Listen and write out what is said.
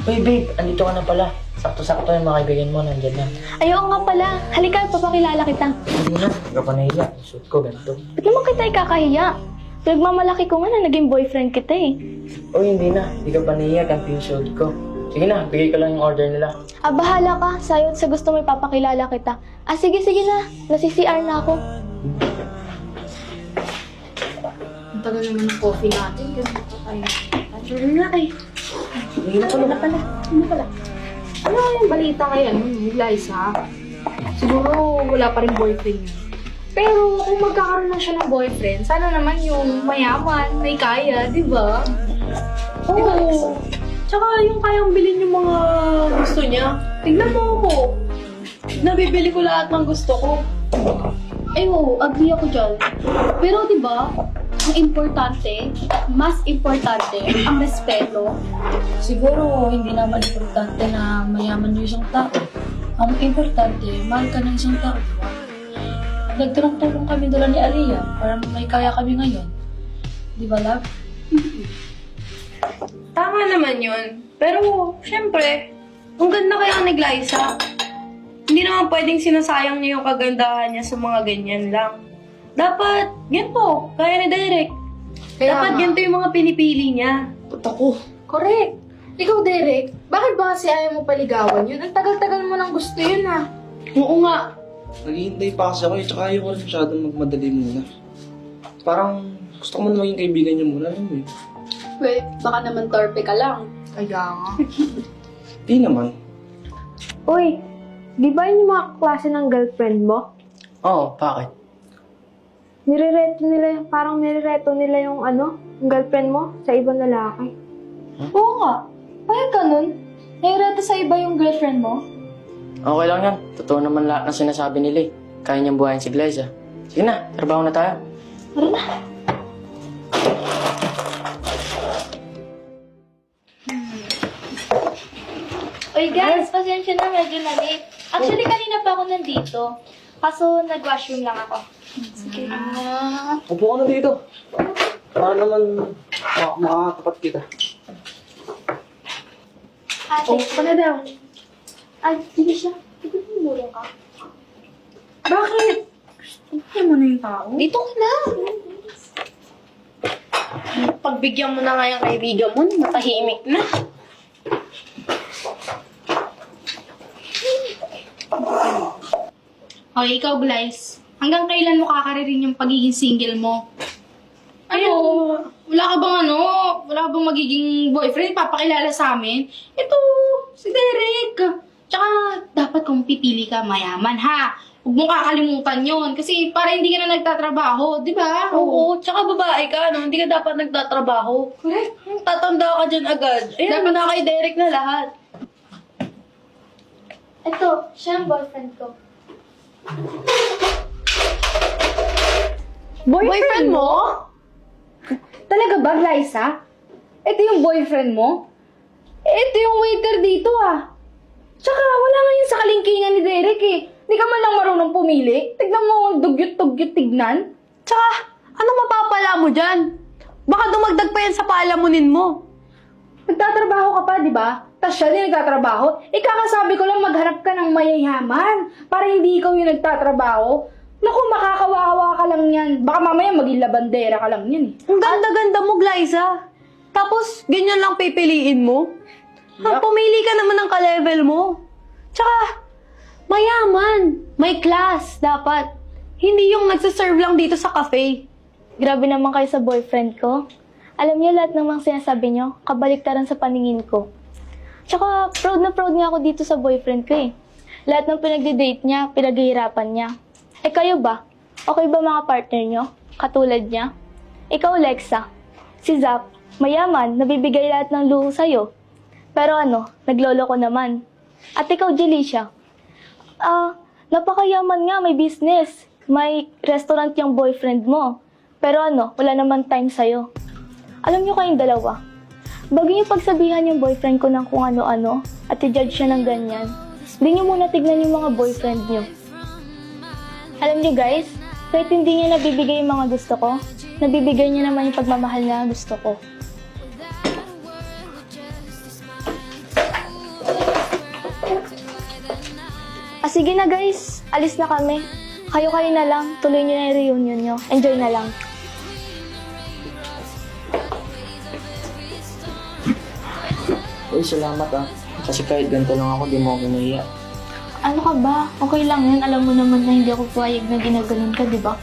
Uy, babe, andito ka na pala. Sakto-sakto yung mga kaibigan mo, nandyan na. Ayaw nga pala. Halika, papakilala kita. Hindi na, hindi ka pa nahiya. Suit ko, ganito. Ba't naman kita ikakahiya? Pinagmamalaki ko nga na naging boyfriend kita eh. Uy, hindi na. Hindi ka pa nahiya, ganito yung suit ko. Sige na, bigay ko lang yung order nila. Ah, bahala ka. Sa'yo sa gusto mo ipapakilala kita. Ah, sige na. Nasi-CR na ako. Ang tagal naman ng coffee natin. Ganun pa tayo. Ano nga eh. Hindi na pala. Ano pala? Ano yung balita ngayon? Liza? Siguro wala pa rin boyfriend niya. Pero kung magkakaroon na siya ng boyfriend, sana naman yung mayaman, may kaya, di ba? Oo. Tsaka yung kayang bilhin yung mga gusto niya. Tignan mo ako. Nabibili ko lahat ng gusto ko. Eh oo, agree ako dyan. Pero di ba, ang importante, mas importante, ang respeto. Siguro, hindi naman importante na mayaman yung isang tao. Ang importante, mahal ka ng isang tao, di ba? Nagtulong-tulong kami dala ni Aliyah para may kaya kami ngayon. Di ba, love? Tama naman yun. Pero, syempre, ang ganda kaya ni Glyza. Hindi naman pwedeng sinasayang niya yung kagandahan niya sa mga ganyan lang. Dapat, ganito, kaya ni Derek. Dapat ganito yung mga pinipili niya. Ako. Correct. Ikaw, Derek, bakit ba kasi ayaw mo paligawan yun? Ang tagal-tagal mo nang gusto yun ah. Oo nga. Naghihintay pa kasi ako eh, tsaka ayaw ko rin masyadong magmadali muna. Parang gusto ko man maging kaibigan niyo muna, alam mo eh. Well, baka naman torpe ka lang. Kaya nga. Di naman. Uy, di ba yun yung mga klase ng girlfriend mo? Oo, bakit? Parang nirereto nila yung yung girlfriend mo sa ibang lalaki. Oo nga. Bakit ganun? Naireto sa iba yung girlfriend mo? Okay lang yan. Totoo naman lahat ng sinasabi nila eh. Kaya niyang buhayin si Glyza. Sige na, trabaho na tayo. Tara na. Uy guys, pasensya na, medyo na late. Actually, kanina pa ako nandito. Kaso nag-washroom lang ako. Sige. Upo ka na dito. Para naman makakatapat kita. Ate, Oh, na daw. ay, sige siya. Tignan mo muro ka. Bakit? Hindi mo na yung tao. Dito ka na. Pagbigyan mo na nga yung kaibigan mo, matahimik na. Okay, ikaw, Glyce. Hanggang kailan mo kakaririn yung pagiging single mo? Ano? Wala ka bang magiging boyfriend? Papakilala sa amin? Ito, si Derek. Tsaka, dapat kung pipili ka, mayaman, ha? Huwag mong kakalimutan yon kasi para hindi ka na nagtatrabaho, di ba? Oo, tsaka babae ka, no? Hindi ka dapat nagtatrabaho. Correct. Tatanda ka dyan agad. Ayan, Dapat- na kay Derek na lahat. Ito, siya ang boyfriend ko. Boyfriend mo? Talaga ba, Glyza? Ito yung boyfriend mo? Ito yung waiter dito, ah. Tsaka, wala nga yun sa kalingkingan ni Derek, eh. Di ka man lang marunong pumili. Tignan mo ang dugyot-dugyot tignan. Tsaka, ano mapapala mo dyan? Baka dumagdag pa yan sa palamunin mo. Nagtatrabaho ka pa, di ba? Tapos siya din nagtatrabaho. Kakasabi ko lang maghanap ka ng mayayaman para hindi ikaw yung nagtatrabaho. Naku, makakawawa ka lang yan. Baka mamaya maging labandera ka lang yan, eh. Ang ganda-ganda mo, Glyza. Tapos, ganyan lang pipiliin mo? Pumili ka naman ng ka-level mo. Tsaka, mayaman. May class, dapat. Hindi yung nagsaserve lang dito sa cafe. Grabe naman kayo sa boyfriend ko. Alam niyo lahat ng mga sinasabi niyo, kabaliktaran sa paningin ko. Tsaka, proud na proud nga ako dito sa boyfriend ko eh. Lahat ng pinagdi-date niya, pinaghihirapan niya. Eh kayo ba? Okay ba mga partner niyo? Katulad niya? Ikaw, Lexa. Si Zap, mayaman, nabibigay lahat ng luho sa'yo. Pero naglolo ko naman. At ikaw, Jelicia. Napakayaman nga, may business. May restaurant yung boyfriend mo. Pero wala naman time sa'yo. Alam niyo kayong dalawa, bago niyo pagsabihan yung boyfriend ko ng kung ano-ano at i-judge siya ng ganyan, hindi niyo muna tignan yung mga boyfriend niyo. Alam niyo guys, kahit hindi niya nabibigay yung mga gusto ko, nabibigay niya naman yung pagmamahal na gusto ko. Ah, sige na guys. Alis na kami. Kayo-kayo na lang. Tuloy nyo na yung reunion nyo. Enjoy na lang. Uy, salamat ah. Kasi kahit ganito lang ako, di mo ako nahiya. Ano ka ba? Okay lang yan. Alam mo naman na hindi ako payag na ginaganon ka, di ba?